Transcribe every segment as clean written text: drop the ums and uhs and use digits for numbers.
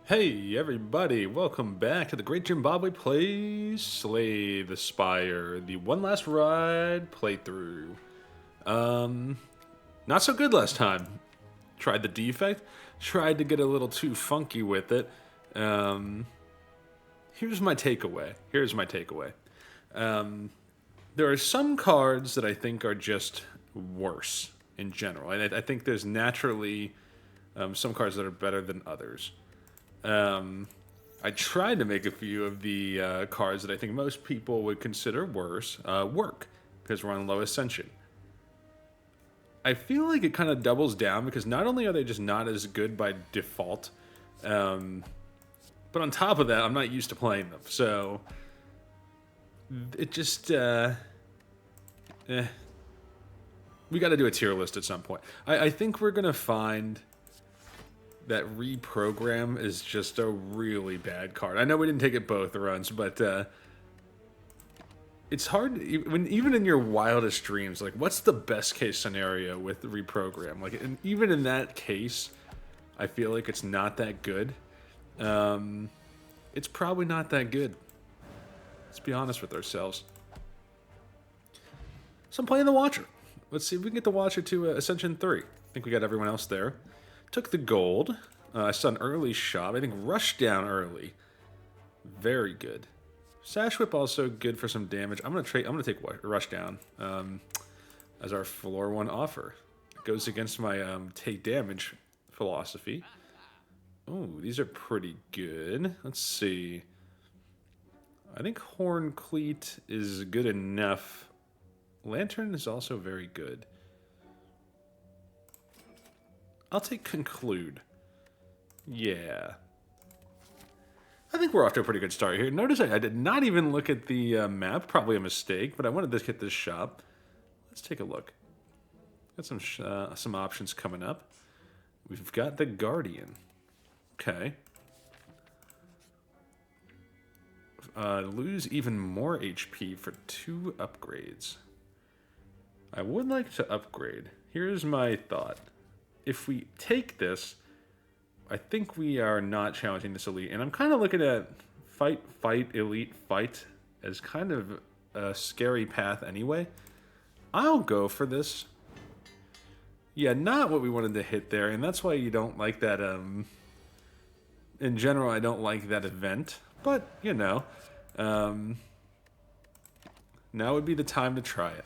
Hey everybody, welcome back to the Great Jimbabwe plays Slay the Spire, the One Last Ride playthrough. Not so good last time. Tried the defect, tried to get a little too funky with it. Um, Here's my takeaway. There are some cards that I think are just worse in general, and I think there's naturally some cards that are better than others. I tried to make a few of the cards that I think most people would consider worse work because we're on low Ascension. I feel like it kind of doubles down because not only are they just not as good by default, um, but on top of that, I'm not used to playing them. So it just, we got to do a tier list at some point. I think we're going to find that reprogram is just a really bad card. I know we didn't take it both runs, but it's hard even in your wildest dreams. Like, what's the best case scenario with reprogram? Like, even in that case, I feel like it's not that good. It's probably not that good. Let's be honest with ourselves. So I'm playing the Watcher. Let's see if we can get the Watcher to Ascension 3. I think we got everyone else there. Took the gold. I saw an early shot. I think rushed down early. Very good. Sash Whip also good for some damage. I'm gonna take rush down as our floor one offer. It goes against my take damage philosophy. Oh, these are pretty good. Let's see. I think Horn Cleat is good enough. Lantern is also very good. I'll take Conclude. Yeah. I think we're off to a pretty good start here. Notice I did not even look at the map. Probably a mistake, but I wanted to hit this shop. Let's take a look. Got some options coming up. We've got the Guardian. Okay. Lose even more HP for 2 upgrades. I would like to upgrade. Here's my thought. If we take this, I think we are not challenging this elite. And I'm kind of looking at fight, elite, fight as kind of a scary path anyway. I'll go for this. Yeah, not what we wanted to hit there. And that's why you don't like that. In general, I don't like that event. But, you know, now would be the time to try it.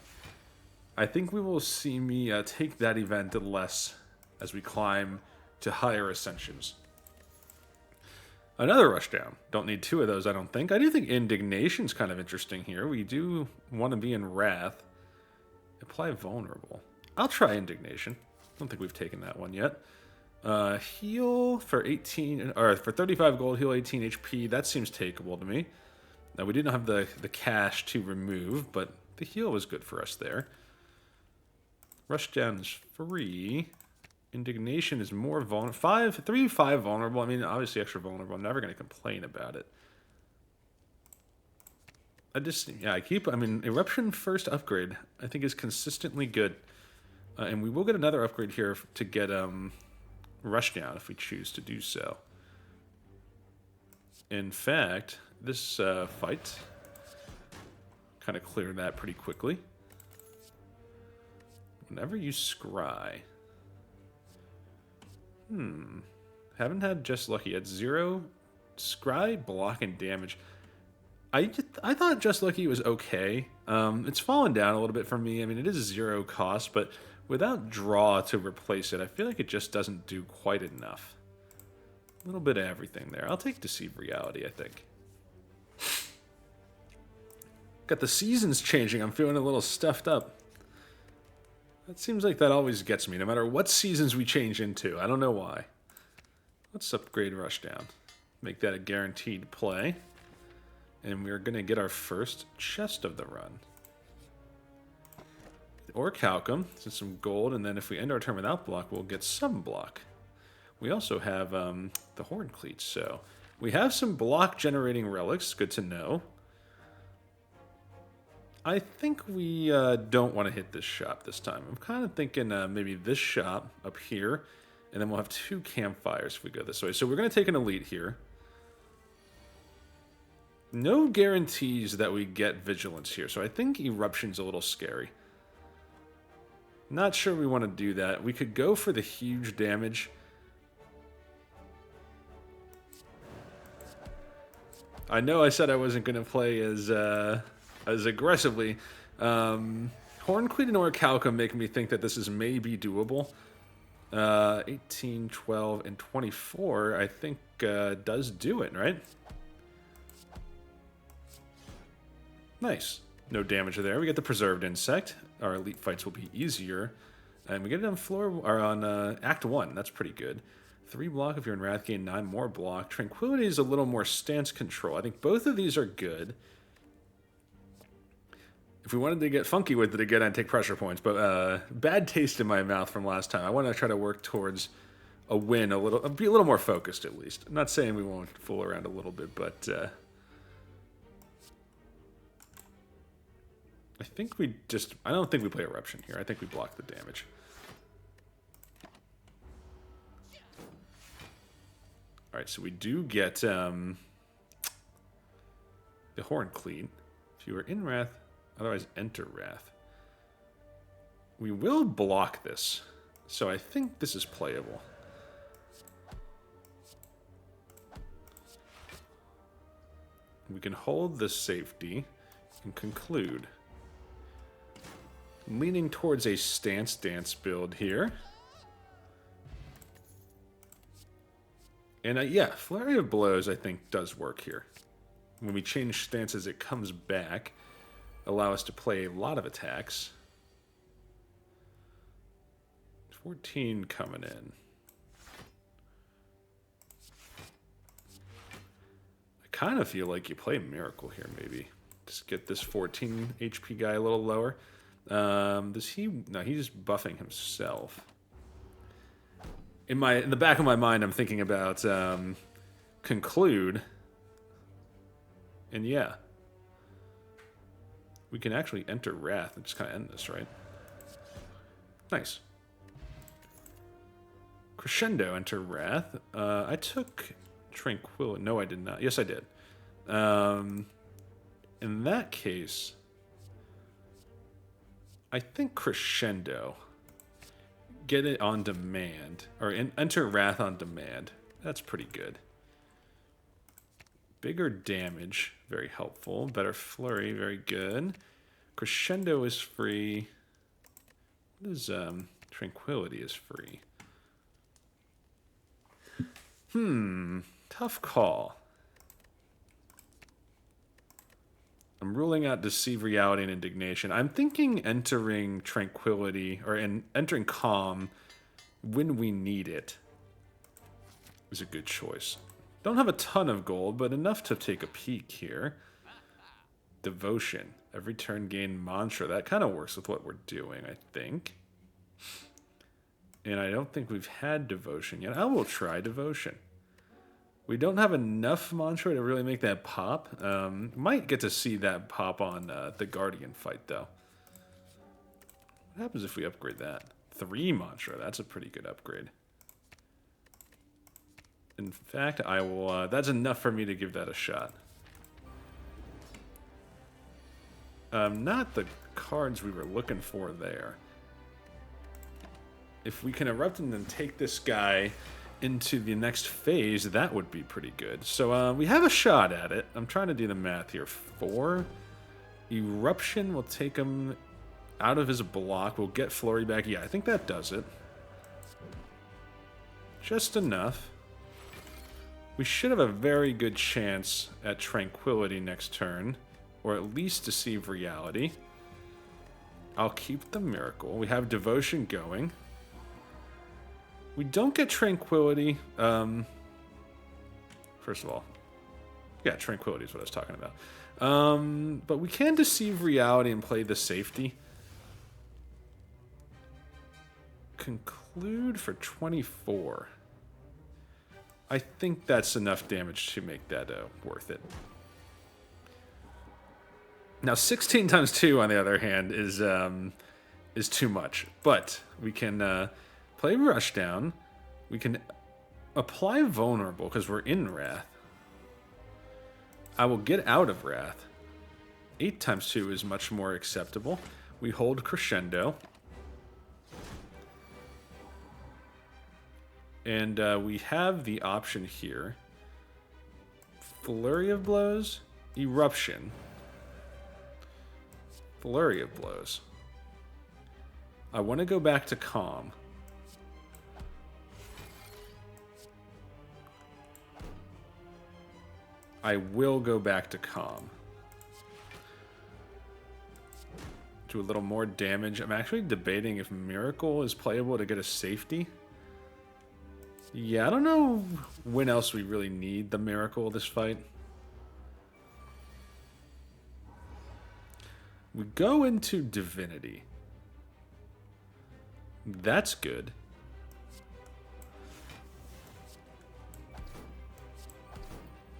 I think we will see me take that event less as we climb to higher ascensions. Another rushdown. Don't need 2 of those, I don't think. I do think Indignation's kind of interesting here. We do want to be in Wrath. Apply Vulnerable. I'll try Indignation. I don't think we've taken that one yet. Heal for 18, or for 35 gold, heal 18 HP. That seems takeable to me. Now, we didn't have the cash to remove, but the heal was good for us there. Rushdown is free. Indignation is more vulnerable. 5 vulnerable. I mean, obviously extra vulnerable. I'm never going to complain about it. I mean, Eruption first upgrade, I think, is consistently good. And we will get another upgrade here to get Rushdown if we choose to do so. In fact, this fight kind of cleared that pretty quickly. Whenever you scry. Haven't had Just Lucky yet. 0 scry, block, and damage. I thought Just Lucky was okay. It's fallen down a little bit for me. I mean, it is 0 cost, but without draw to replace it, I feel like it just doesn't do quite enough. A little bit of everything there. I'll take Deceive Reality, I think. Got the seasons changing. I'm feeling a little stuffed up. That seems like that always gets me, no matter what seasons we change into. I don't know why. Let's upgrade Rushdown. Make that a guaranteed play. And we're going to get our first chest of the run. Or Calcum, so some gold, and then if we end our turn without block, we'll get some block. We also have the Horn Cleats, so we have some block-generating relics. Good to know. I think we don't want to hit this shop this time. I'm kind of thinking maybe this shop up here, And then we'll have 2 campfires if we go this way. So we're going to take an elite here. No guarantees that we get vigilance here, so I think eruption's a little scary. Not sure we want to do that. We could go for the huge damage. I know I said I wasn't going to play as aggressively. Horn Queen and Orichalcum make me think that this is maybe doable. 18, 12, and 24, I think, does do it, right? Nice. No damage there. We get the Preserved Insect. Our elite fights will be easier. And we get it on Act 1. That's pretty good. 3 block if you're in Wrath, gain 9 more block. Tranquility is a little more stance control. I think both of these are good. If we wanted to get funky with it again, I'd take pressure points. But bad taste in my mouth from last time. I want to try to work towards a win be a little more focused at least. I'm not saying we won't fool around a little bit, but I think I don't think we play Eruption here. I think we block the damage. Alright, so we do get the Horn Cleat. If you were in Wrath, otherwise enter Wrath. We will block this, so I think this is playable. We can hold the safety and conclude. Leaning towards a stance dance build here. And yeah, Flurry of Blows I think does work here. When we change stances, it comes back. Allow us to play a lot of attacks. 14 coming in. I kind of feel like you play Miracle here, maybe. Just get this 14 HP guy a little lower. Does he? No, he's buffing himself. In the back of my mind, I'm thinking about conclude. And yeah. We can actually enter Wrath and just kind of end this, right? Nice. Crescendo, enter Wrath. I took Tranquility. No, I did not. Yes, I did. In that case, I think Crescendo. Get it on demand. Or enter Wrath on demand. That's pretty good. Bigger damage. Very helpful. Better Flurry. Very good. Crescendo is free. What is Tranquility is free. Tough call. I'm ruling out Deceive Reality and Indignation. I'm thinking entering Tranquility, or entering Calm when we need it is a good choice. Don't have a ton of gold, but enough to take a peek here. Devotion. Every turn gain mantra. That kind of works with what we're doing, I think. And I don't think we've had Devotion yet. I will try Devotion. We don't have enough mantra to really make that pop. Might get to see that pop on the Guardian fight, though. What happens if we upgrade that? 3 mantra. That's a pretty good upgrade. In fact, I will. That's enough for me to give that a shot. Not the cards we were looking for there. If we can erupt and then take this guy into the next phase, that would be pretty good. So we have a shot at it. I'm trying to do the math here. 4. Eruption will take him out of his block. We'll get Flurry back. Yeah, I think that does it. Just enough. We should have a very good chance at Tranquility next turn. Or at least Deceive Reality. I'll keep the Miracle. We have Devotion going. We don't get Tranquility. First of all, yeah, Tranquility is what I was talking about. But we can Deceive Reality and play the safety. Conclude for 24. I think that's enough damage to make that worth it. Now, 16 times 2, on the other hand, is too much. But we can play Rushdown. We can apply vulnerable because we're in Wrath. I will get out of Wrath. 8 times 2 is much more acceptable. We hold Crescendo. And we have the option here. Flurry of Blows, Eruption. Flurry of Blows. I want to go back to Calm. I will go back to Calm. Do a little more damage. I'm actually debating if Miracle is playable to get a safety. Yeah, I don't know when else we really need the Miracle this fight. We go into Divinity. That's good.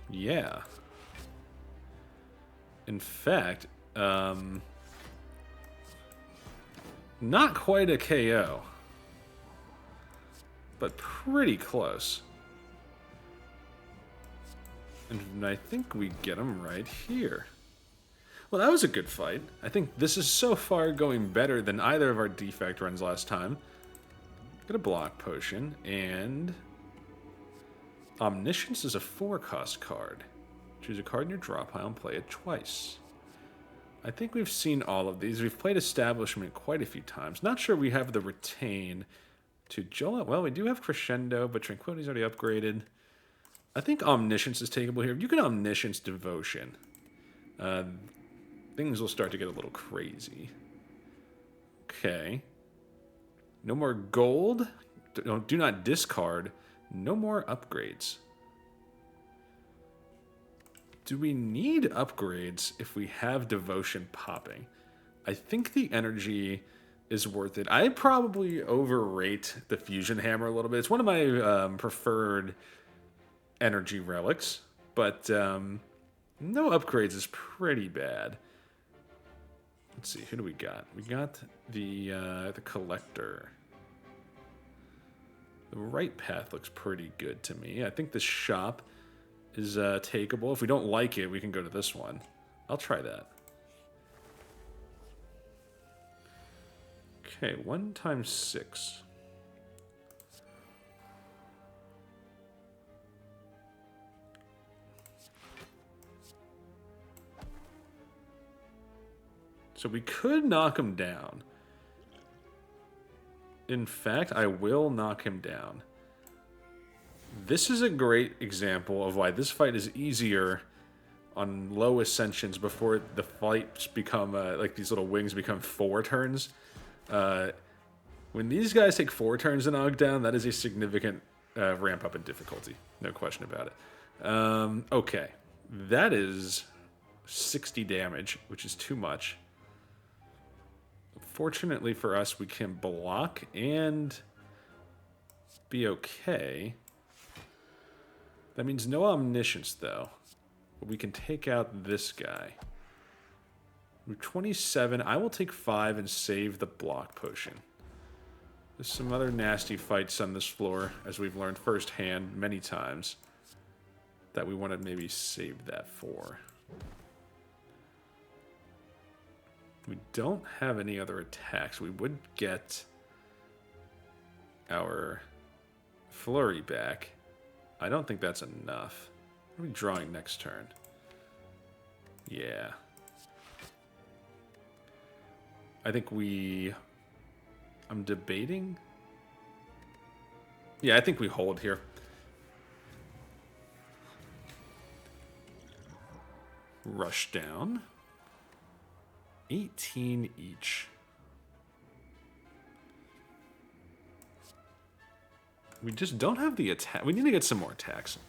Yeah. In fact, not quite a KO, but pretty close. And I think we get him right here. Well, that was a good fight. I think this is so far going better than either of our defect runs last time. Get a block potion, and Omniscience is a 4-cost card. Choose a card in your draw pile and play it twice. I think we've seen all of these. We've played Establishment quite a few times. Not sure we have the Retain to Jolt. Well, we do have Crescendo, but Tranquility's already upgraded. I think Omniscience is takeable here. If you can Omniscience Devotion, things will start to get a little crazy. Okay. No more gold. Do not discard. No more upgrades. Do we need upgrades if we have Devotion popping? I think the energy is worth it. I probably overrate the Fusion Hammer a little bit. It's one of my preferred energy relics, but no upgrades is pretty bad. Let's see, who do we got? We got the Collector. The right path looks pretty good to me. I think the shop is takeable. If we don't like it, we can go to this one. I'll try that. Okay, 1 times 6. So we could knock him down. In fact, I will knock him down. This is a great example of why this fight is easier on low ascensions before the fights become, like these little wings become 4 turns. When these guys take 4 turns to knock down, that is a significant ramp up in difficulty. No question about it. Okay. That is 60 damage, which is too much. Fortunately for us, we can block and be okay. That means no Omniscience, though. But we can take out this guy. We're 27. I will take 5 and save the block potion. There's some other nasty fights on this floor, as we've learned firsthand many times, that we want to maybe save that for. We don't have any other attacks. We would get our flurry back. I don't think that's enough. What are we drawing next turn? Yeah. I think I'm debating. Yeah, I think we hold here. Rush down. 18 each. We just don't have the attack. We need to get some more attacks.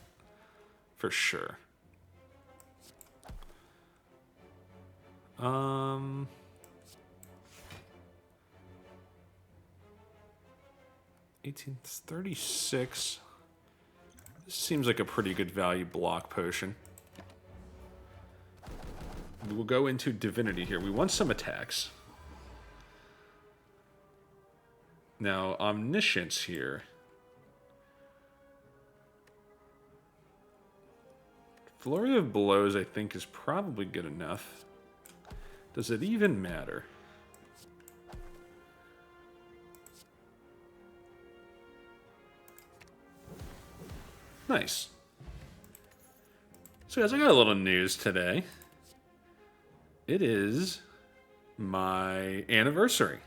For sure. 1836. This seems like a pretty good value block potion. We will go into Divinity here. We want some attacks. Now, Omniscience here. Flurry of Blows, I think, is probably good enough. Does it even matter? Nice. So guys, I got a little news today. It is my anniversary.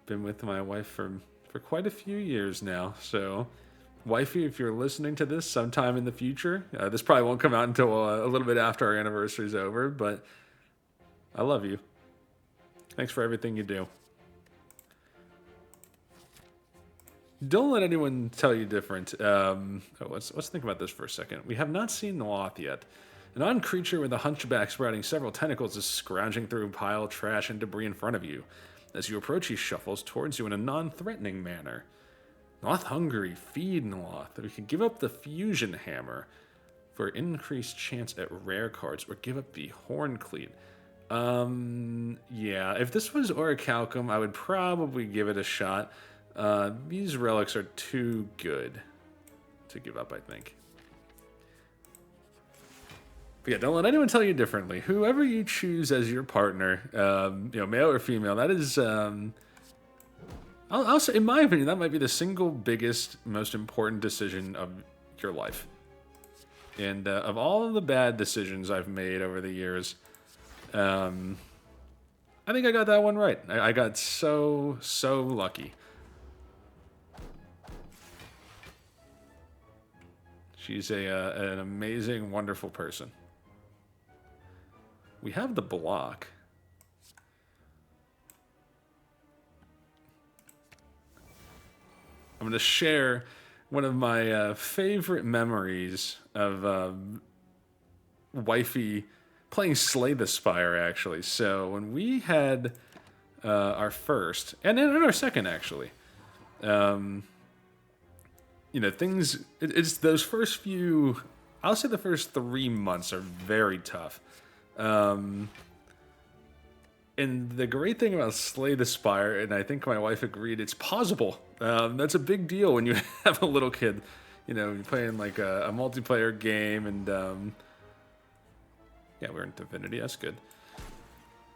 Been with my wife for quite a few years now. So, Wifey, if you're listening to this sometime in the future, this probably won't come out until a little bit after our anniversary's over, but I love you. Thanks for everything you do. Don't let anyone tell you different. Let's think about this for a second. We have not seen Loth yet. An odd creature with a hunchback sprouting several tentacles is scrounging through a pile of trash and debris in front of you. As you approach, he shuffles towards you in a non-threatening manner. Loth hungry, feed Loth. We can give up the fusion hammer for increased chance at rare cards, or give up the horn cleat. Yeah, if this was Orichalcum, I would probably give it a shot. These relics are too good to give up, I think. But yeah, don't let anyone tell you differently. Whoever you choose as your partner, male or female, that is, I'll say, in my opinion, that might be the single biggest, most important decision of your life. And of all of the bad decisions I've made over the years, I think I got that one right. I got so lucky. She's an amazing, wonderful person. We have the block. I'm going to share one of my favorite memories of Wifey playing Slay the Spire, actually. So when we had our first, and then our second, actually, it's those first few, I'll say the first 3 months are very tough. And the great thing about Slay the Spire, and I think my wife agreed, it's pausable. That's a big deal when you have a little kid. You're playing like a multiplayer game, and yeah, we're in Divinity, that's good.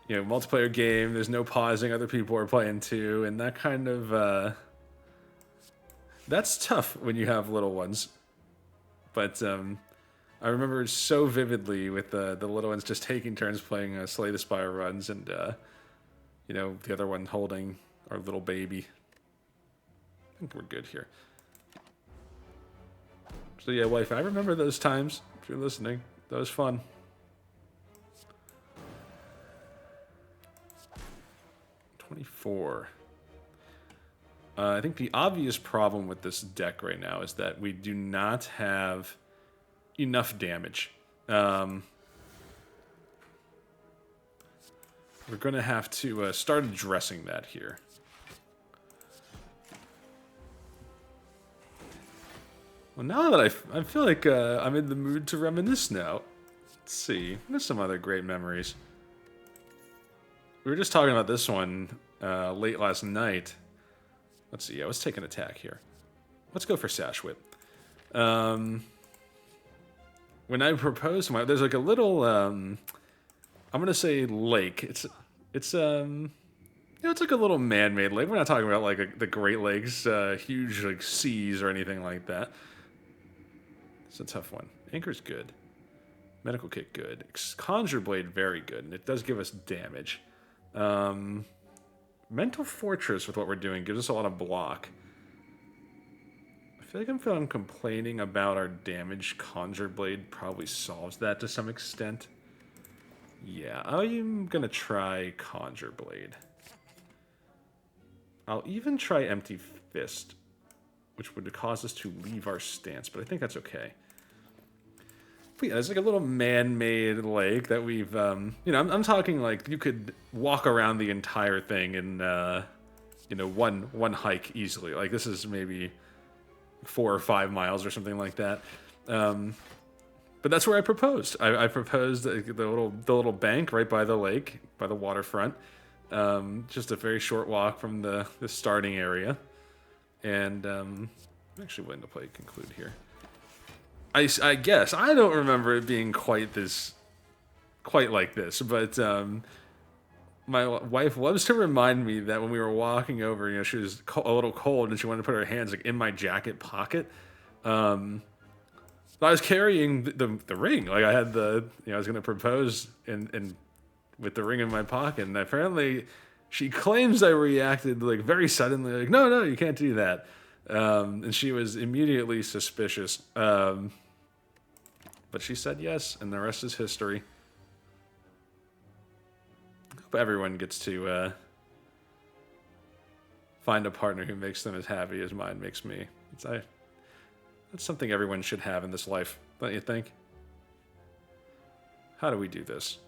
Multiplayer game, there's no pausing, other people are playing too, and that kind of, that's tough when you have little ones. But I remember so vividly with the little ones just taking turns playing Slay the Spire runs, and the other one holding our little baby. I think we're good here. So yeah, wife, I remember those times. If you're listening, that was fun. $24. I think the obvious problem with this deck right now is that we do not have enough damage. We're going to have to start addressing that here. Well, now that I feel like I'm in the mood to reminisce now. Let's see. There's some other great memories. We were just talking about this one late last night. Let's see. Yeah, let's take an attack here. Let's go for Sash Whip. When I proposed, there's like a little, I'm gonna say lake. It's it's like a little man-made lake. We're not talking about like the Great Lakes, huge like seas or anything like that. It's a tough one. Anchor's good. Medical Kit good. Conjure Blade very good, and it does give us damage. Mental Fortress with what we're doing gives us a lot of block. I feel like I'm feeling complaining about our damage. Conjure Blade probably solves that to some extent. Yeah, I'm gonna try Conjure Blade. I'll even try Empty Fist, which would cause us to leave our stance, but I think that's okay. But yeah, there's like a little man-made lake that we've, I'm talking like you could walk around the entire thing in, one hike easily. Like this is maybe 4 or 5 miles or something like that. But that's where I proposed. I proposed the little bank right by the lake, by the waterfront. Just a very short walk from the starting area. And I'm actually willing to play Conclude here. I guess I don't remember it being quite like this, but my wife loves to remind me that when we were walking over, you know, she was a little cold and she wanted to put her hands like in my jacket pocket. Um, I was carrying the ring, like I had I was going to propose and with the ring in my pocket, and apparently she claims I reacted like very suddenly, like no, you can't do that, and she was immediately suspicious. But she said yes, and the rest is history. Hope everyone gets to find a partner who makes them as happy as mine makes me. That's something everyone should have in this life, don't you think? How do we do this?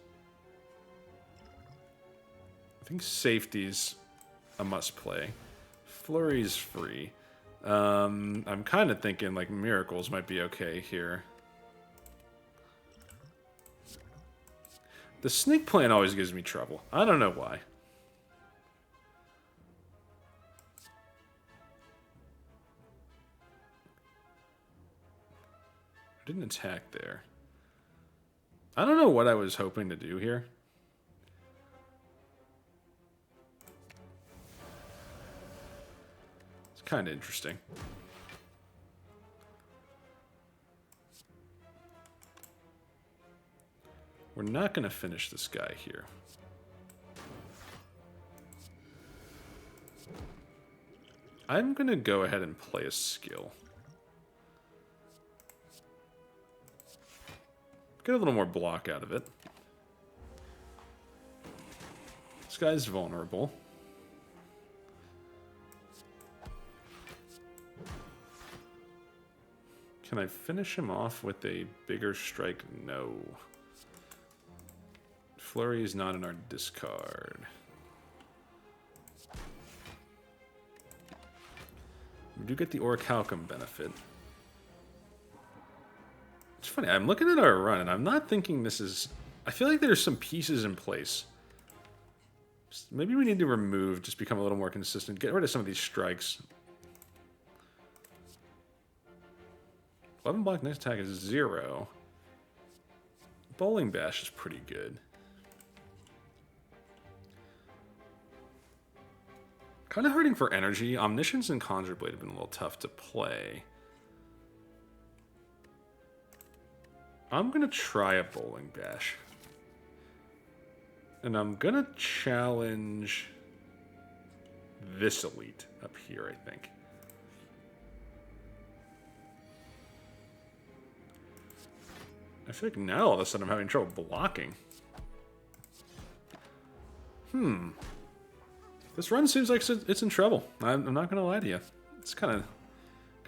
I think safety's a must play. Flurry's free. I'm kind of thinking like miracles might be okay here. The sneak plan always gives me trouble. I don't know why. I didn't attack there. I don't know what I was hoping to do here. It's kind of interesting. We're not going to finish this guy here. I'm going to go ahead and play a skill. Get a little more block out of it. This guy's vulnerable. Can I finish him off with a bigger strike? No. Flurry is not in our discard. We do get the Orichalcum benefit. It's funny, I'm looking at our run, and I'm not thinking this is... I feel like there's some pieces in place. Maybe we need to remove, just become a little more consistent. Get rid of some of these strikes. 11 block next attack is 0. Bowling Bash is pretty good. Kind of hurting for energy. Omniscience and Conjure Blade have been a little tough to play. I'm going to try a Bowling Bash. And I'm going to challenge this elite up here, I think. I feel like now all of a sudden I'm having trouble blocking. This run seems like it's in trouble. I'm not going to lie to you. It's kind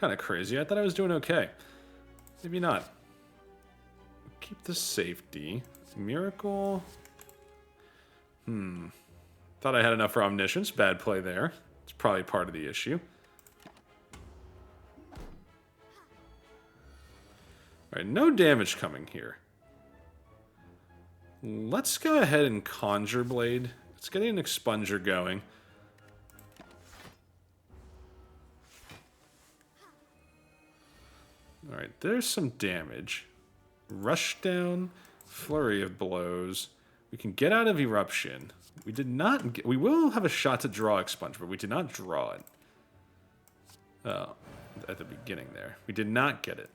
of crazy. I thought I was doing okay. Maybe not. Keep the safety. Miracle. Thought I had enough for Omniscience. Bad play there. It's probably part of the issue. Alright, no damage coming here. Let's go ahead and Conjure Blade. Let's get an Expunger going. Alright, there's some damage. Rushdown, Flurry of Blows. We can get out of Eruption. We did not get, we will have a shot to draw Expunge, but we did not draw it. At the beginning there. We did not get it.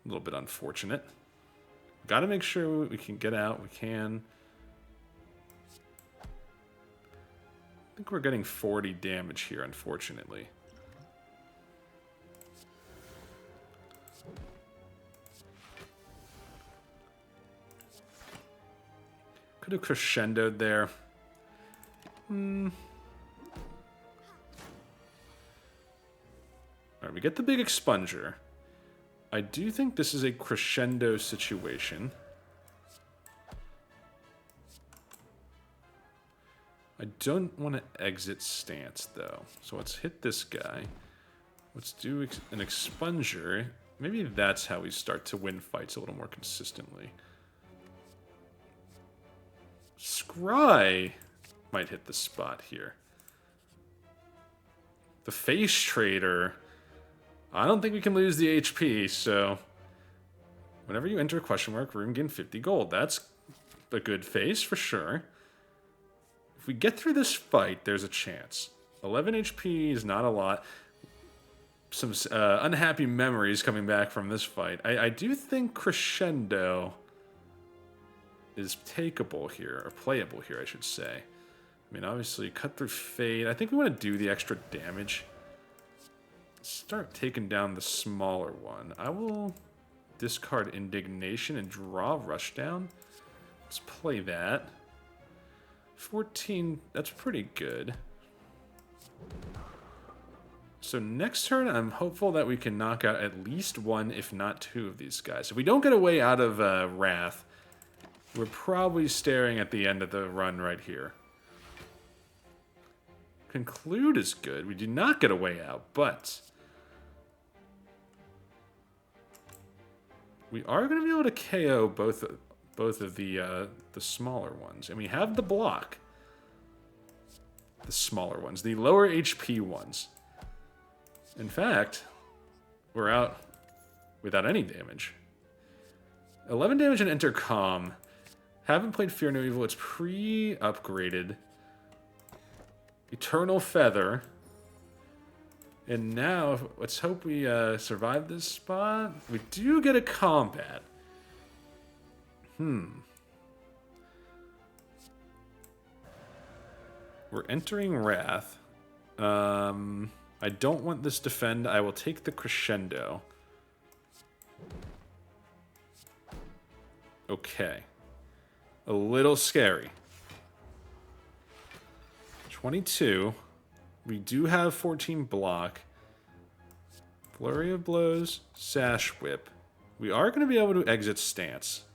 A little bit unfortunate. Got to make sure we can get out. We can. I think we're getting 40 damage here, unfortunately. Could have crescendoed there. Alright, we get the big Expunger. I do think this is a crescendo situation. I don't want to exit stance, though. So let's hit this guy. Let's do an Expunger. Maybe that's how we start to win fights a little more consistently. Scry might hit the spot here. The Face Trader. I don't think we can lose the HP, so... Whenever you enter a question mark room, gain 50 gold. That's a good face, for sure. If we get through this fight, there's a chance. 11 HP is not a lot. Some unhappy memories coming back from this fight. I do think Crescendo is takeable here, or playable here, I should say. I mean, obviously, cut through Fade. I think we want to do the extra damage. Start taking down the smaller one. I will discard Indignation and draw Rushdown. Let's play that. 14, that's pretty good. So next turn, I'm hopeful that we can knock out at least one, if not two of these guys. If we don't get a way out of Wrath, we're probably staring at the end of the run right here. Conclude is good. We do not get a way out, but we are going to be able to KO both of the smaller ones, and we have the block. The smaller ones, the lower HP ones. In fact, we're out without any damage. 11 damage in Intercom. Haven't played Fear No Evil. It's pre-upgraded. Eternal Feather. And now, let's hope we survive this spot. We do get a combat. We're entering Wrath. I don't want this defend. I will take the Crescendo. Okay. A little scary. 22. We do have 14 block. Flurry of Blows, Sash Whip. We are going to be able to exit stance.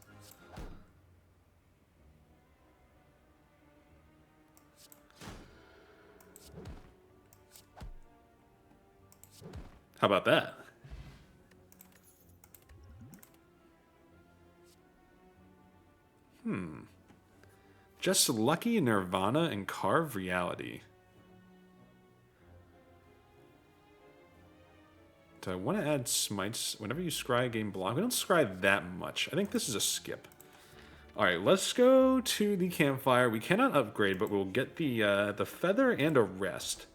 How about that? Just Lucky, Nirvana, and Carve Reality. Do I want to add smites? Whenever you scry a game block, we don't scry that much. I think this is a skip. Alright, let's go to the campfire. We cannot upgrade, but we'll get the feather and a rest.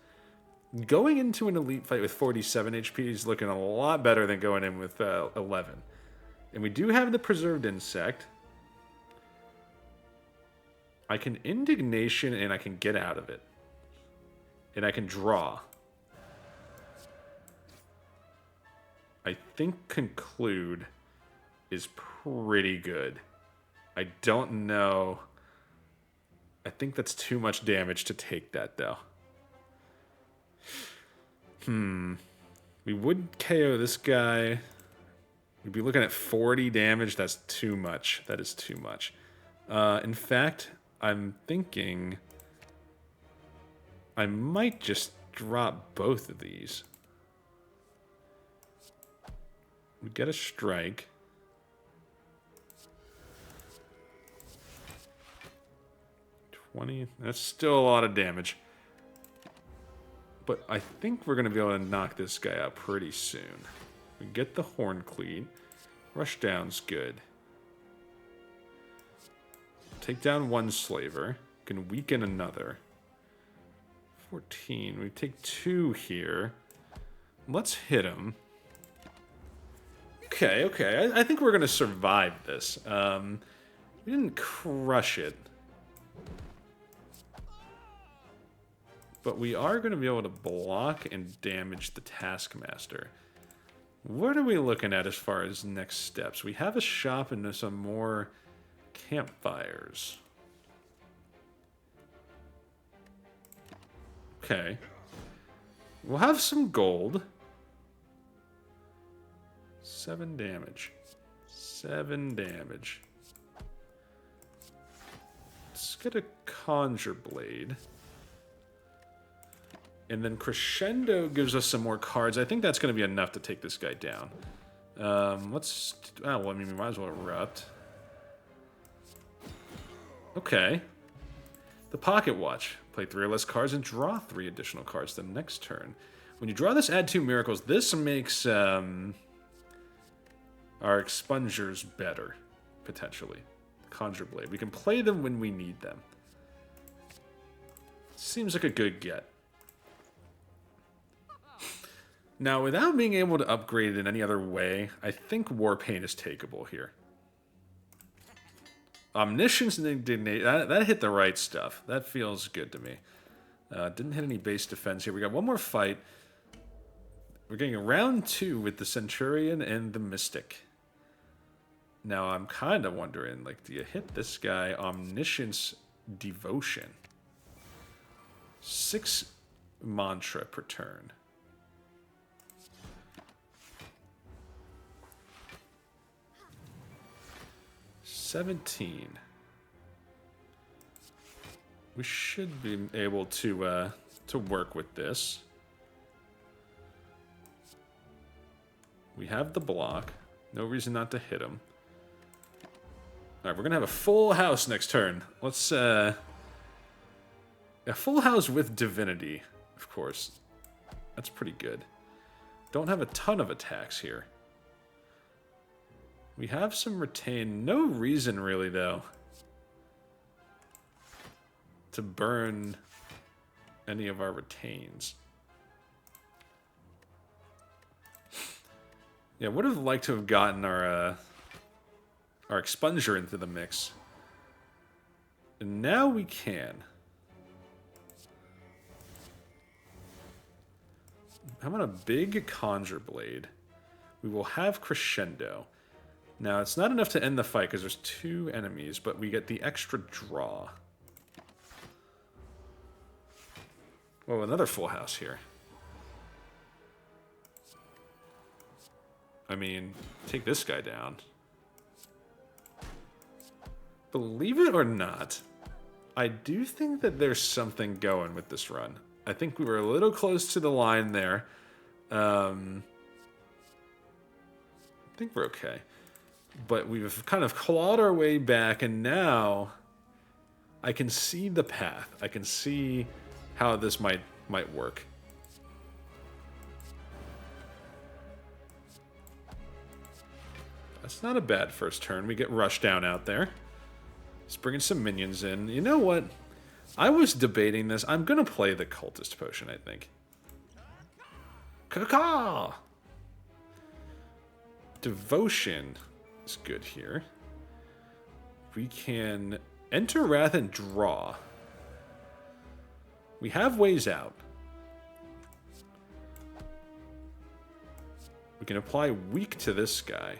Going into an elite fight with 47 HP is looking a lot better than going in with 11. And we do have the preserved insect. I can Indignation and I can get out of it. And I can draw. I think Conclude is pretty good. I don't know. I think that's too much damage to take that, though. We would KO this guy. We'd be looking at 40 damage. That's too much. That is too much. In fact, I'm thinking I might just drop both of these. We get a strike. That's still a lot of damage. But I think we're going to be able to knock this guy out pretty soon. We get the Horn Cleat. Rushdown's good. Take down one slaver. Can weaken another. 14. We take 2 here. Let's hit him. Okay, okay. I think we're going to survive this. We didn't crush it. But we are going to be able to block and damage the Taskmaster. What are we looking at as far as next steps? We have a shop and some more campfires. Okay. We'll have some gold. 7 damage. 7 damage. Let's get a Conjure Blade. And then Crescendo gives us some more cards. I think that's going to be enough to take this guy down. Let's... Oh, well, I mean, we might as well erupt. Okay. The Pocket Watch. Play 3 or less cards and draw 3 additional cards the next turn. When you draw this add 2 miracles, this makes our expungers better, potentially. Conjure Blade. We can play them when we need them. Seems like a good get. Now, without being able to upgrade it in any other way, I think Warpaint is takeable here. Omniscience and Indignation, that hit the right stuff. That feels good to me. Didn't hit any base defense here. We got one more fight. We're getting a round 2 with the Centurion and the Mystic. Now, I'm kind of wondering, like, do you hit this guy? Omniscience Devotion. 6 mantra per turn. $17. We should be able to work with this. We have the block. No reason not to hit him. All right, we're gonna have a full house next turn. Let's a full house with divinity, of course. That's pretty good. Don't have a ton of attacks here. We have some retain. No reason, really, though, to burn any of our retains. Yeah, would have liked to have gotten our expunger into the mix. And now we can. How about a big Conjure Blade? We will have Crescendo. Now, it's not enough to end the fight because there's 2 enemies, but we get the extra draw. Oh, another full house here. I mean, take this guy down. Believe it or not, I do think that there's something going with this run. I think we were a little close to the line there. I think we're okay. But we've kind of clawed our way back, and now I can see the path. I can see how this might work. That's not a bad first turn. We get Rushdown out there. He's bringing some minions in. You know what? I was debating this. I'm going to play the Cultist Potion, I think. Caw-caw! Devotion is good here. We can enter Wrath and draw. We have ways out. We can apply weak to this guy.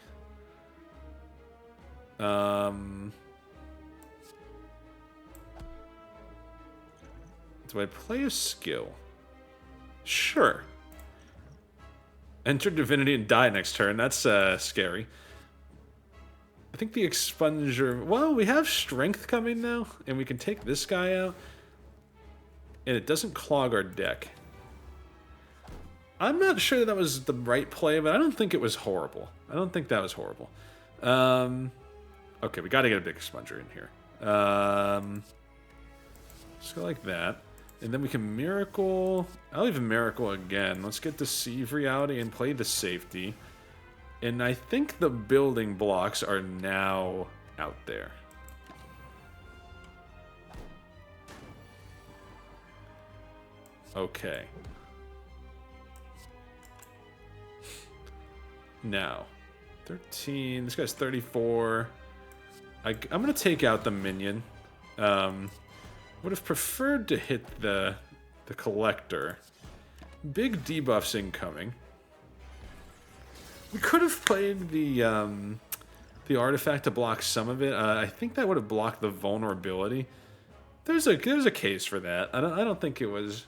Do I play a skill? Sure. Enter Divinity and die next turn. That's scary. I think the expunger... Well, we have strength coming now, and we can take this guy out. And it doesn't clog our deck. I'm not sure that was the right play, but I don't think it was horrible. I don't think that was horrible. Okay, we got to get a big expunger in here. Just go like that. And then we can Miracle. I'll even Miracle again. Let's get Deceive Reality and play the safety. And I think the building blocks are now out there. Okay. Now, 13. This guy's 34. I'm going to take out the minion. Would have preferred to hit the collector. Big debuffs incoming. We could have played the artifact to block some of it. I think that would have blocked the vulnerability. There's a case for that. I don't think it was.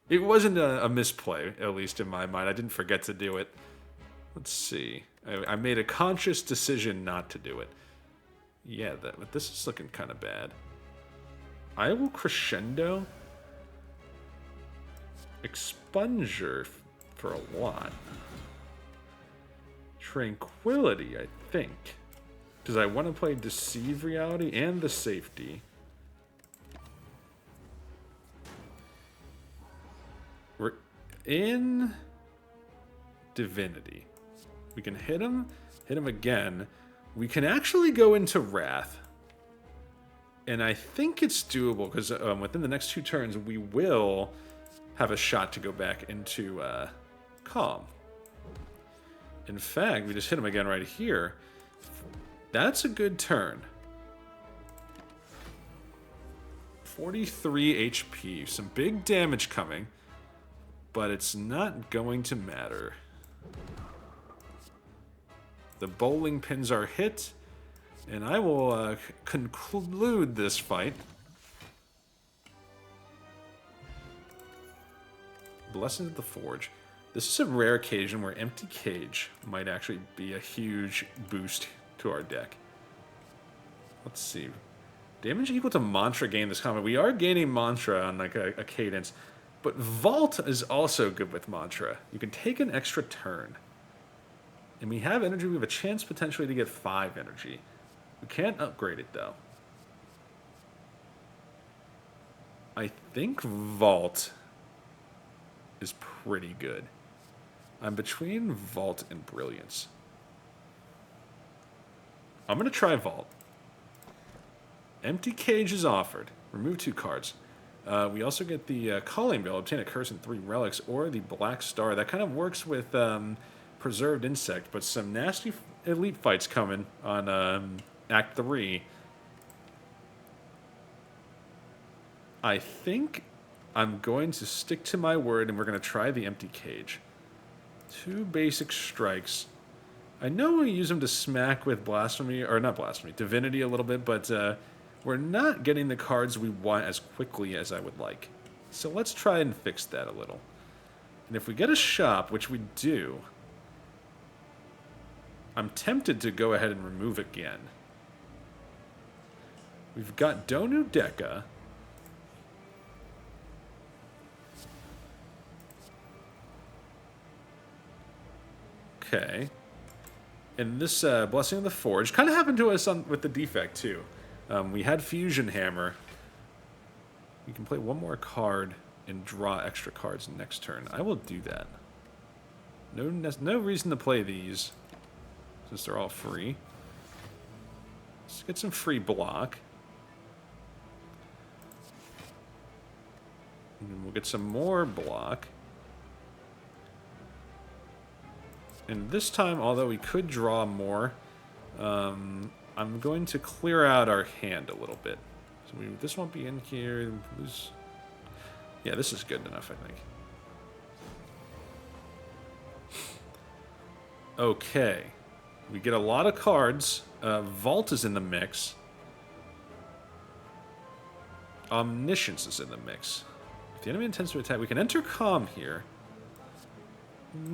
It wasn't a misplay, at least in my mind. I didn't forget to do it. Let's see. I made a conscious decision not to do it. Yeah, this is looking kind of bad. I will Crescendo. Expunger for a lot. Tranquility, I think. Because I want to play Deceive Reality and the safety. in Divinity. We can hit him again. We can actually go into Wrath. And I think it's doable, because within the next 2 turns, we will have a shot to go back into Calm. In fact, we just hit him again right here. That's a good turn. 43 HP. Some big damage coming. But it's not going to matter. The bowling pins are hit. And I will conclude this fight. Blessings of the Forge. This is a rare occasion where Empty Cage might actually be a huge boost to our deck. Let's see. Damage equal to Mantra gain this combat. We are gaining Mantra on like a cadence. But Vault is also good with Mantra. You can take an extra turn. And we have energy. We have a chance potentially to get 5 energy. We can't upgrade it though. I think Vault is pretty good. I'm between Vault and Brilliance. I'm going to try Vault. Empty Cage is offered. Remove 2 cards. We also get the Calling Bell, obtain a curse and 3 relics, or the Black Star. That kind of works with Preserved Insect, but some nasty elite fights coming on Act 3. I think I'm going to stick to my word, and we're going to try the Empty Cage. 2 basic strikes. I know we use them to smack with Blasphemy, or not Blasphemy, Divinity a little bit, but we're not getting the cards we want as quickly as I would like. So let's try and fix that a little. And if we get a shop, which we do, I'm tempted to go ahead and remove again. We've got Donu Deka. Okay. And this Blessing of the Forge kind of happened to us with the defect, too. We had Fusion Hammer. We can play 1 more card and draw extra cards next turn. I will do that. No reason to play these, since they're all free. Let's get some free block. And we'll get some more block. And this time, although we could draw more, I'm going to clear out our hand a little bit. So this won't be in here. Yeah, this is good enough, I think. Okay. We get a lot of cards. Vault is in the mix. Omniscience is in the mix. If the enemy intends to attack, we can enter Calm here.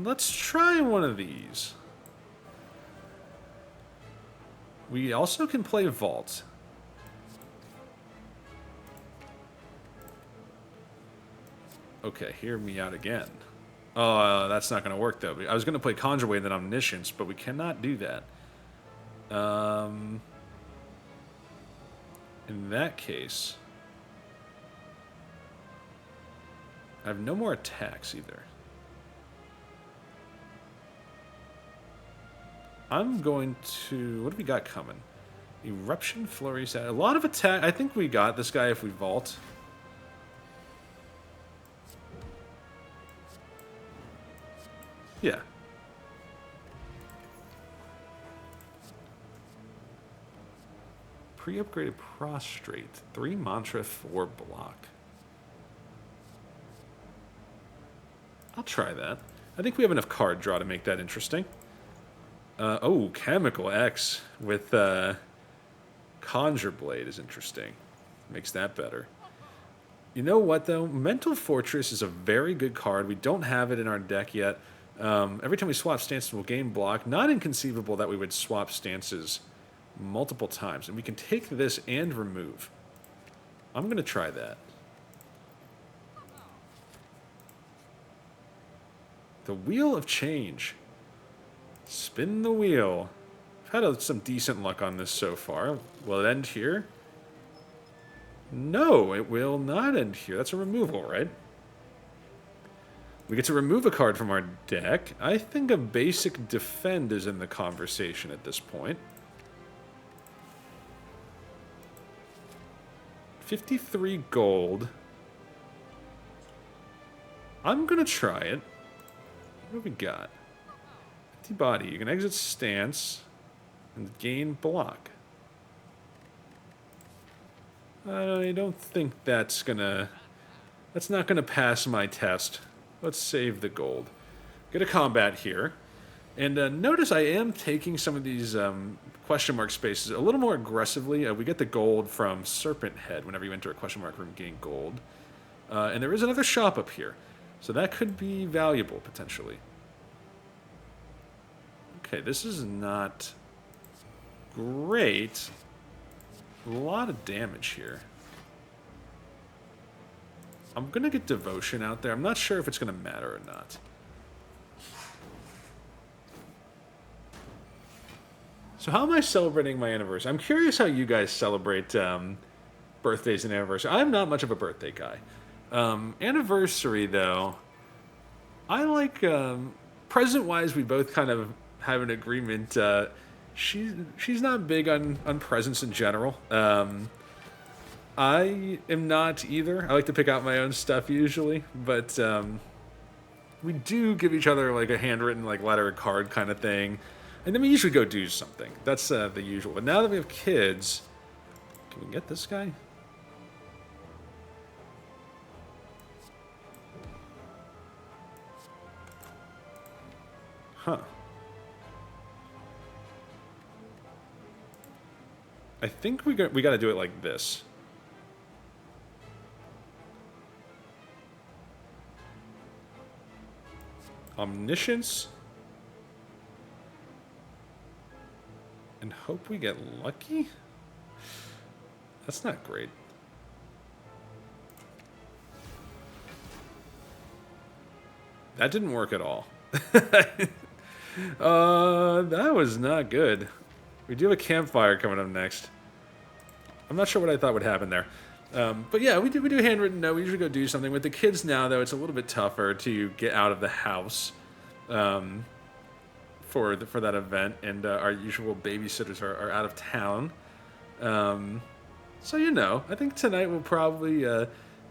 Let's try one of these. We also can play Vault. Okay, hear me out again. Oh, that's not going to work, though. I was going to play Conjure Wave and Omniscience, but we cannot do that. In that case, I have no more attacks, either. I'm going to... What do we got coming? Eruption, Flurry, a lot of attack. I think we got this guy if we Vault. Yeah. Pre-upgraded Prostrate. 3 Mantra, 4 block. I'll try that. I think we have enough card draw to make that interesting. Oh, Chemical X with Conjure Blade is interesting. Makes that better. You know what, though? Mental Fortress is a very good card. We don't have it in our deck yet. Every time we swap stances, we'll gain block. Not inconceivable that we would swap stances multiple times. And we can take this and remove. I'm going to try that. The Wheel of Change. Spin the wheel. I've had some decent luck on this so far. Will it end here? No, it will not end here. That's a removal, right? We get to remove a card from our deck. I think a basic defend is in the conversation at this point. 53 gold. I'm gonna try it. What do we got? Empty body. You can exit stance and gain block. I don't think that's gonna... That's not gonna pass my test. Let's save the gold. Get a combat here. And notice I am taking some of these question mark spaces a little more aggressively. We get the gold from Serpent Head whenever you enter a question mark room, gain gold. And there is another shop up here. So that could be valuable, potentially. Okay, this is not great. A lot of damage here. I'm going to get Devotion out there. I'm not sure if it's going to matter or not. So how am I celebrating my anniversary? I'm curious how you guys celebrate birthdays and anniversaries. I'm not much of a birthday guy. Anniversary, though, I like... present-wise, we both kind of have an agreement. She's not big on presents in general. I am not either. I like to pick out my own stuff usually, but we do give each other like a handwritten like letter or card kind of thing, and then we usually go do something. That's the usual. But now that we have kids, can we get this guy? Huh. I think we got to do it like this. Omniscience. And hope we get lucky? That's not great. That didn't work at all. That was not good. We do have a campfire coming up next. I'm not sure what I thought would happen there. But yeah, we do handwritten note. We usually go do something. With the kids now, though, it's a little bit tougher to get out of the house for that event. And our usual babysitters are out of town. So, you know, I think tonight we'll probably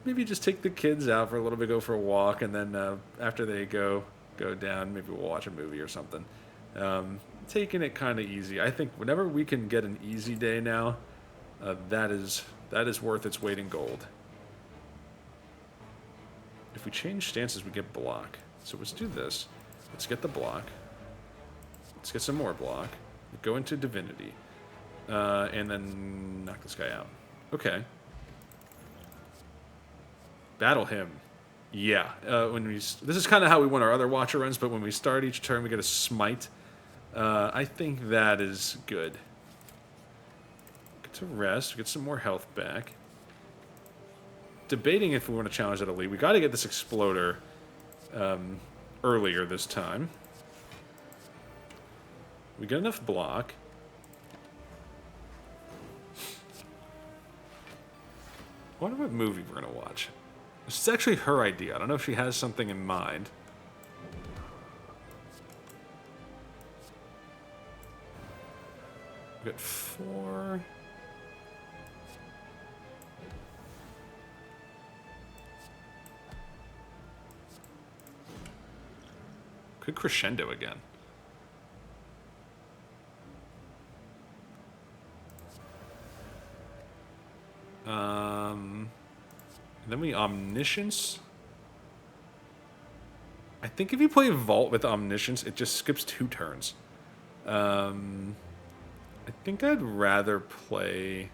maybe just take the kids out for a little bit, go for a walk. And then after they go down, maybe we'll watch a movie or something. Taking it kind of easy. I think whenever we can get an easy day now, that is worth its weight in gold. If we change stances, we get block. So let's do this. Let's get the block. Let's get some more block. Go into divinity. And then knock this guy out. Okay. Battle him. Yeah. This is kind of how we win our other Watcher runs, but when we start each turn, we get a smite. I think that is good. Get to rest. Get some more health back. Debating if we want to challenge that elite. We got to get this exploder earlier this time. We get enough block. I wonder what movie we're going to watch. This is actually her idea. I don't know if she has something in mind. We got 4. Could crescendo again. And then we Omniscience. I think if you play Vault with Omniscience, it just skips 2 turns. I think I'd rather play...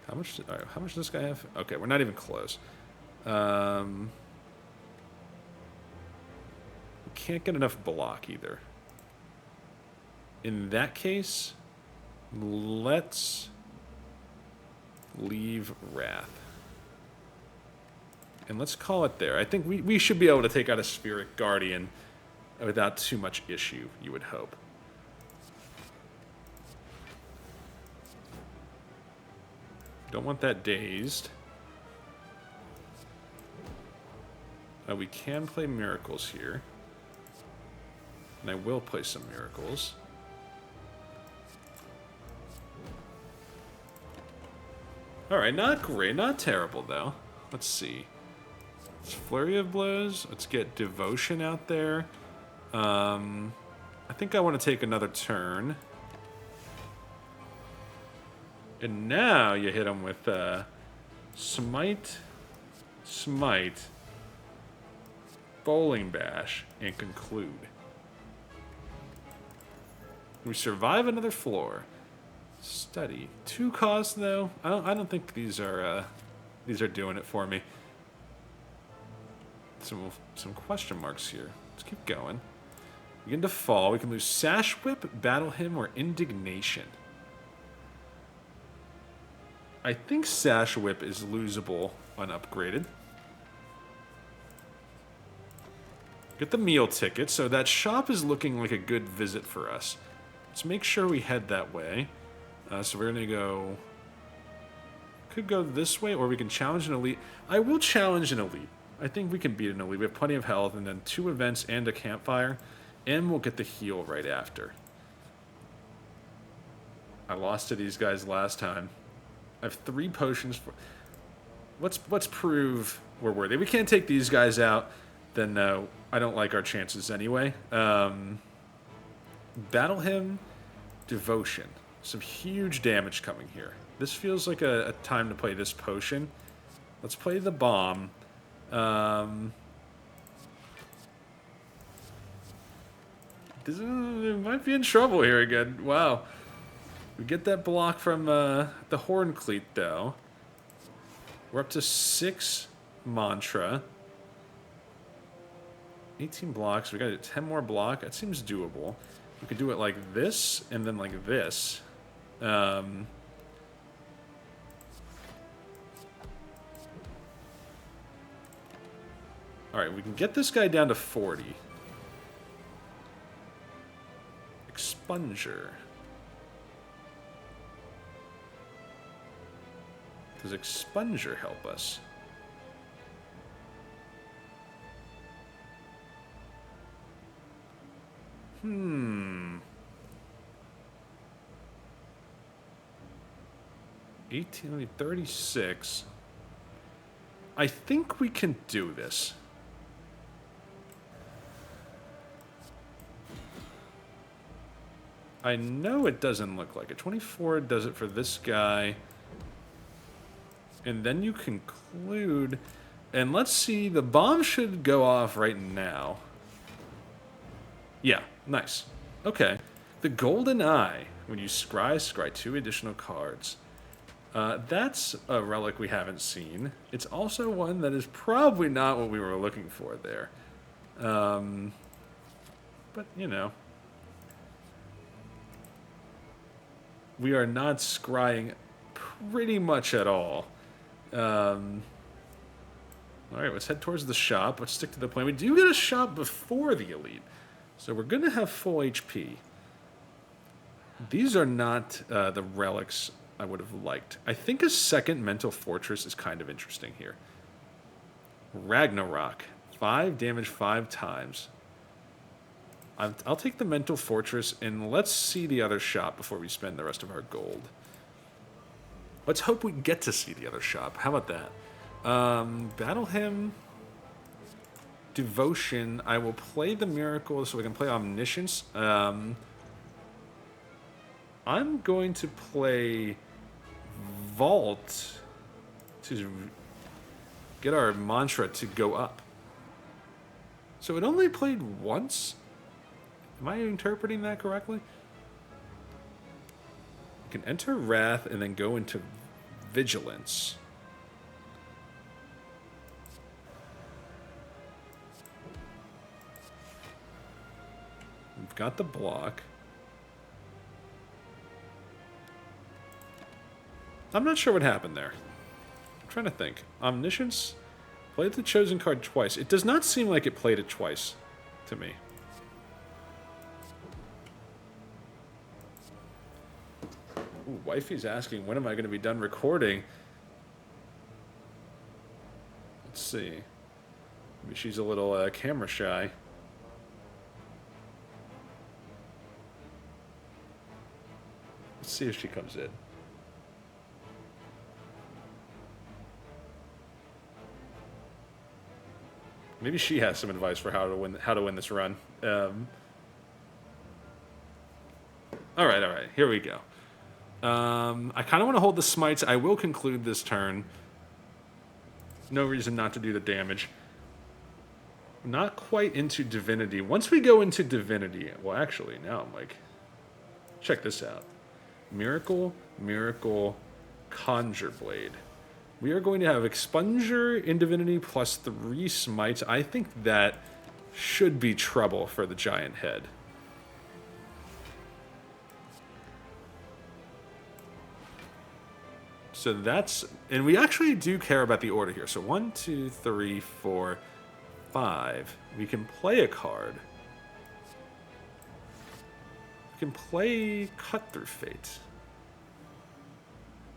How much does this guy have? Okay, we're not even close. We can't get enough block either. In that case, let's leave Wrath. And let's call it there. I think we should be able to take out a Spirit Guardian without too much issue, you would hope. Don't want that dazed. We can play miracles here. And I will play some miracles. Alright, not great. Not terrible, though. Let's see. It's Flurry of Blows. Let's get Devotion out there. I think I want to take another turn. And now you hit him with Smite, Smite, Bowling Bash, and Conclude. We survive another floor. Study. 2 costs though. I don't think these are doing it for me. Some question marks here. Let's keep going. Begin to fall. We can lose Sash Whip, Battle Hymn, or Indignation. I think Sash Whip is losable unupgraded. Get the meal ticket. So that shop is looking like a good visit for us. Let's make sure we head that way. So we're going to go... Could go this way, or we can challenge an elite. I will challenge an elite. I think we can beat an elite. We have plenty of health, and then 2 events and a campfire. And we'll get the heal right after. I lost to these guys last time. I have 3 potions. Let's prove we're worthy. We can't take these guys out, then no. I don't like our chances anyway. Battle Hymn, Devotion. Some huge damage coming here. This feels like a time to play this potion. Let's play the bomb. This might be in trouble here again. Wow. We get that block from the Horn Cleat, though. We're up to 6 mantra. 18 blocks. We got 10 more block. That seems doable. We could do it like this and then like this. Alright, we can get this guy down to 40. Expunger. Does Expunger help us? Hmm. 18, 36. I think we can do this. I know it doesn't look like it. 24 does it for this guy. And then you conclude. And let's see, the bomb should go off right now. Yeah, nice. Okay. The Golden Eye. When you scry 2 additional cards. That's a relic we haven't seen. It's also one that is probably not what we were looking for there. But, you know. We are not scrying pretty much at all. Alright, let's head towards the shop. Let's stick to the plan. We do get a shop before the elite. So we're going to have full HP. These are not the relics I would have liked. I think a second Mental Fortress is kind of interesting here. Ragnarok. 5 damage 5 times. I'll take the Mental Fortress, and let's see the other shop before we spend the rest of our gold. Let's hope we get to see the other shop. How about that? Battle Hymn. Devotion. I will play the Miracle so we can play Omniscience. I'm going to play Vault to get our mantra to go up. So it only played once? Am I interpreting that correctly? You can enter Wrath and then go into Vigilance. We've got the block. I'm not sure what happened there. I'm trying to think. Omniscience played the chosen card twice. It does not seem like it played it twice to me. Ooh, Wifey's asking, when am I going to be done recording? Let's see. Maybe she's a little camera shy. Let's see if she comes in. Maybe she has some advice for how to win this run. All right, here we go. I kind of want to hold the smites. I will conclude this turn. No reason not to do the damage. Not quite into divinity. Once we go into divinity, well, actually, now I'm like, check this out. Miracle, Miracle, Conjure Blade. We are going to have Expunger in divinity plus 3 smites. I think that should be trouble for the giant head. So that's, and we actually do care about the order here. So 1, 2, 3, 4, 5. We can play a card. We can play Cut Through Fate.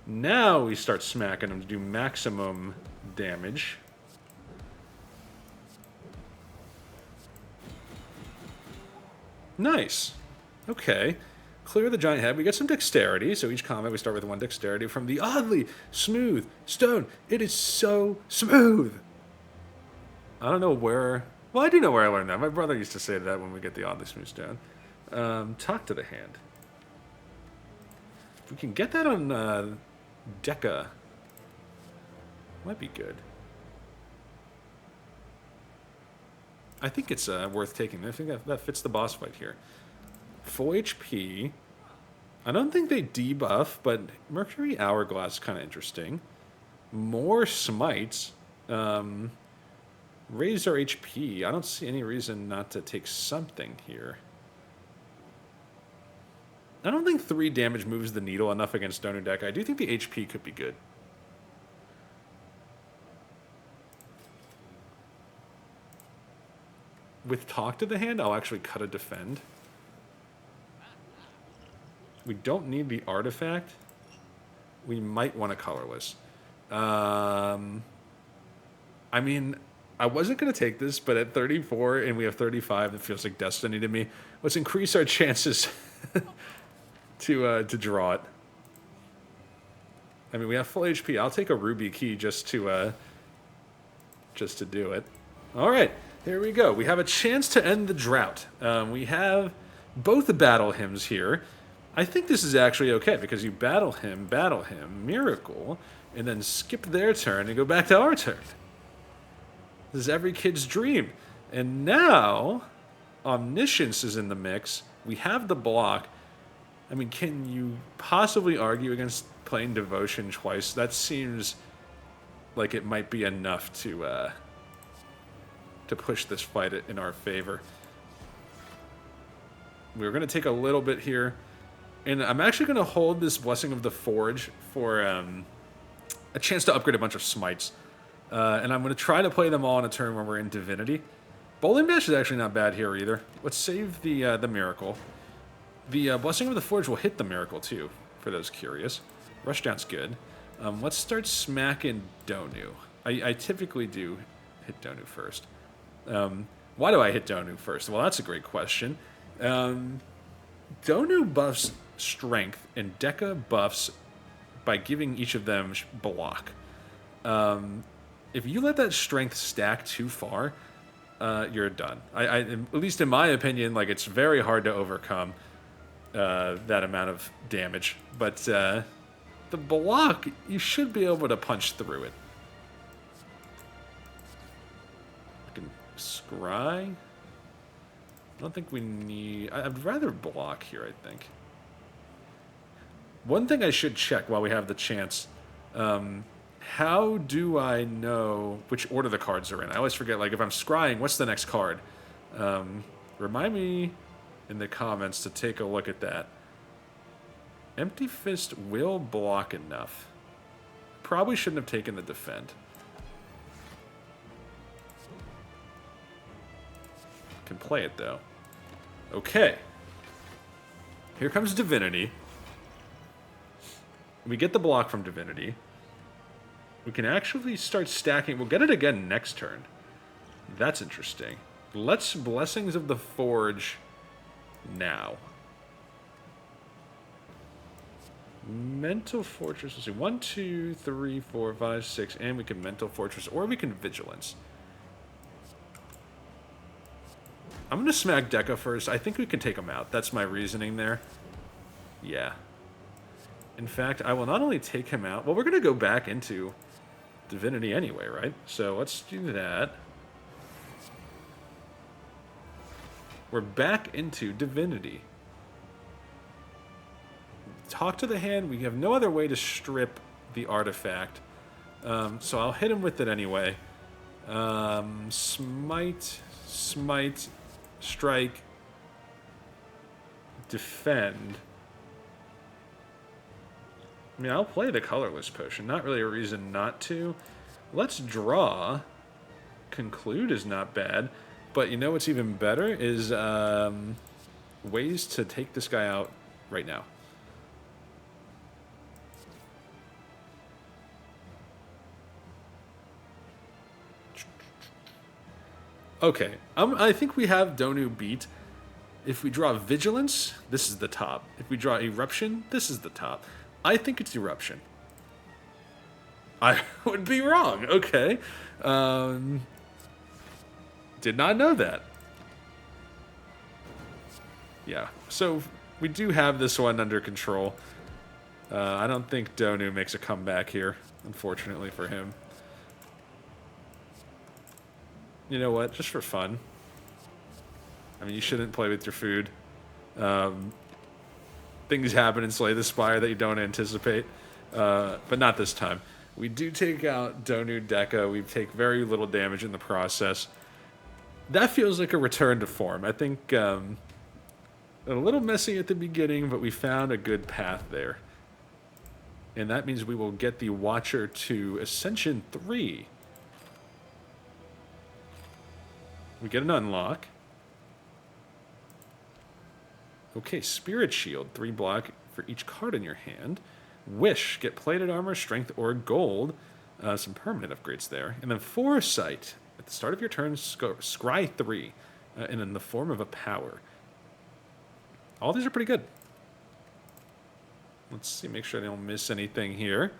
Now we start smacking them to do maximum damage. Nice. Okay. Clear the giant head. We get some dexterity. So each combat we start with 1 dexterity from the oddly smooth stone. It is so smooth. I don't know where... Well, I do know where I learned that. My brother used to say that when we get the oddly smooth stone. Talk to the hand. If we can get that on Deca, might be good. I think it's worth taking. I think that fits the boss fight here. Full HP. I don't think they debuff, but Mercury Hourglass is kind of interesting. More smites. Raise our HP. I don't see any reason not to take something here. I don't think 3 damage moves the needle enough against Donor deck. I do think the HP could be good. With Talk to the Hand, I'll actually cut a defend. We don't need the artifact. We might want a colorless. I mean, I wasn't going to take this, but at 34 and we have 35, it feels like destiny to me. Let's increase our chances to draw it. I mean, we have full HP. I'll take a ruby key just to do it. All right, here we go. We have a chance to end the drought. We have both the battle hymns here. I think this is actually okay because you battle him, miracle, and then skip their turn and go back to our turn. This is every kid's dream. And now, Omniscience is in the mix. We have the block. I mean, can you possibly argue against playing Devotion twice? That seems like it might be enough to push this fight in our favor. We're going to take a little bit here. And I'm actually going to hold this Blessing of the Forge for a chance to upgrade a bunch of smites. And I'm going to try to play them all in a turn when we're in Divinity. Bowling Bash is actually not bad here either. Let's save the Miracle. The Blessing of the Forge will hit the Miracle too, for those curious. Rushdown's good. Let's start smacking Donu. I typically do hit Donu first. Why do I hit Donu first? Well, that's a great question. Donu buffs Strength, and Deca buffs by giving each of them block. If you let that Strength stack too far, you're done. At least in my opinion, like it's very hard to overcome that amount of damage. But the block, you should be able to punch through it. I can scry. I don't think we need... I'd rather block here, I think. One thing I should check while we have the chance. How do I know which order the cards are in? I always forget, like, if I'm scrying, what's the next card? Remind me in the comments to take a look at that. Empty Fist will block enough. Probably shouldn't have taken the Defend. Can play it, though. Okay. Here comes Divinity. We get the block from Divinity. We can actually start stacking. We'll get it again next turn. That's interesting. Let's Blessings of the Forge now. Mental Fortress. Let's see. 1, 2, 3, 4, 5, 6. And we can Mental Fortress. Or we can Vigilance. I'm going to smack Deca first. I think we can take him out. That's my reasoning there. Yeah. In fact, I will not only take him out... Well, we're going to go back into Divinity anyway, right? So let's do that. We're back into Divinity. Talk to the hand. We have no other way to strip the artifact. So I'll hit him with it anyway. Smite, strike, defend. I mean, I'll play the colorless potion. Not really a reason not to. Let's draw. Conclude is not bad. But you know what's even better is ways to take this guy out right now. Okay, I think we have Donu beat. If we draw Vigilance, this is the top. If we draw Eruption, this is the top. I think it's Eruption. I would be wrong. Okay. Did not know that. Yeah, so we do have this one under control. I don't think Donu makes a comeback here, unfortunately for him. You know what? Just for fun. I mean, you shouldn't play with your food. Things happen in Slay the Spire that you don't anticipate. But not this time. We do take out Donu Deca. We take very little damage in the process. That feels like a return to form. I think a little messy at the beginning, but we found a good path there. And that means we will get the Watcher to Ascension 3. We get an unlock. Okay, Spirit Shield, 3 block for each card in your hand. Wish, get plated armor, strength, or gold. Some permanent upgrades there. And then Foresight, at the start of your turn, scry 3, and in the form of a power. All these are pretty good. Let's see, make sure I don't miss anything here.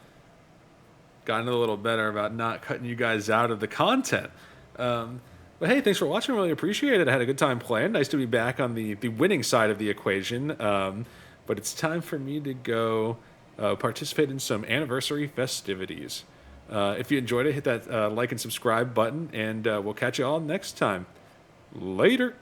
Gotten a little better about not cutting you guys out of the content. But hey, thanks for watching. Really appreciate it. I had a good time playing. Nice to be back on the winning side of the equation. But it's time for me to go participate in some anniversary festivities. If you enjoyed it, hit that like and subscribe button, and we'll catch you all next time. Later.